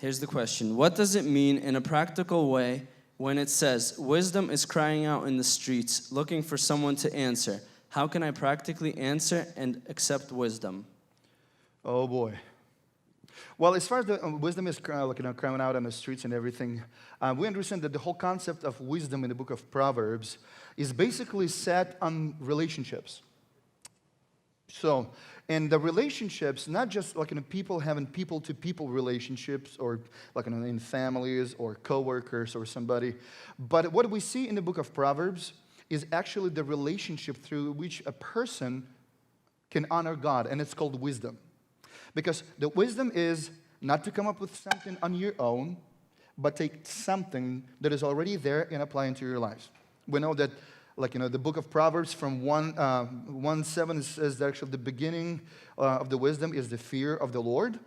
Here's the question. What does it mean in a practical way when it says, wisdom is crying out in the streets, looking for someone to answer? How can I practically answer and accept wisdom? Oh boy. Well, as far as the wisdom is crying out on the streets and everything, we understand that the whole concept of wisdom in the book of Proverbs is basically set on relationships. So, and the relationships, not just people having people-to-people relationships, or in families or co-workers or somebody, but what we see in the book of Proverbs is actually the relationship through which a person can honor God, and it's called wisdom. Because the wisdom is not to come up with something on your own, but take something that is already there and apply into your life. We know that the book of Proverbs from 1:7 says that actually the beginning of the wisdom is the fear of the Lord.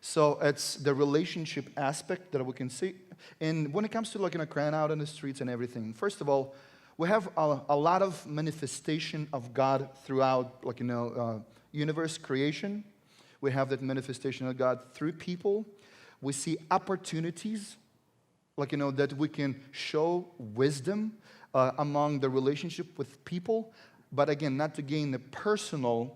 So it's the relationship aspect that we can see. And when it comes to crying out on the streets and everything, first of all, we have a lot of manifestation of God throughout universe creation. We have that manifestation of God through people. We see opportunities that we can show wisdom among the relationship with people, but again, not to gain the personal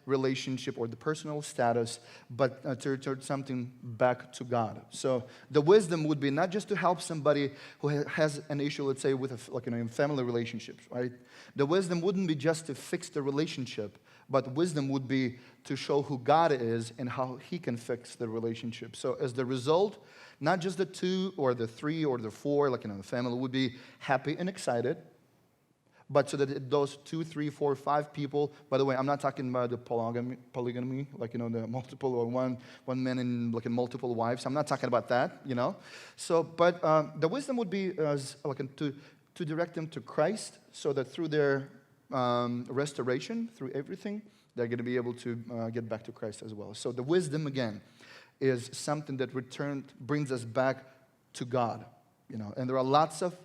relationship or the personal status, but to return something back to God. So the wisdom would be not just to help somebody who has an issue, let's say, with in family relationships, right? The wisdom wouldn't be just to fix the relationship, but wisdom would be to show who God is and how He can fix the relationship. So as the result, not just the 2 or the 3 or the 4, the family would be happy and excited, but so that those 2, 3, 4, 5 people, by the way, I'm not talking about the polygamy, the multiple or one man and multiple wives. I'm not talking about that, So, but the wisdom would be to direct them to Christ, so that through their restoration, through everything, they're going to be able to get back to Christ as well. So the wisdom, again, is something that brings us back to God, And there are lots of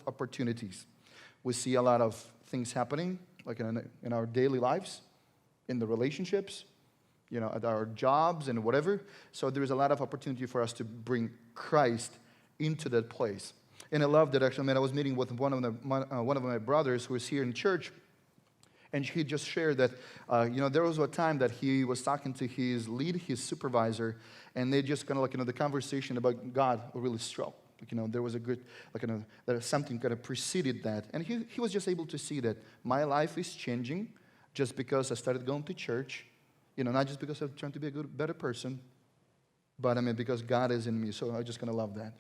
opportunities. We see a lot of things happening, in our daily lives, in the relationships, at our jobs and whatever. So there is a lot of opportunity for us to bring Christ into that place. And I love that actually, I was meeting with one of my brothers who is here in church, and he just shared that, there was a time that he was talking to his supervisor, and they just the conversation about God really struck. There was a good, that something kind of preceded that. And he was just able to see that my life is changing just because I started going to church, not just because I'm trying to be a better person, but because God is in me. So I just love that.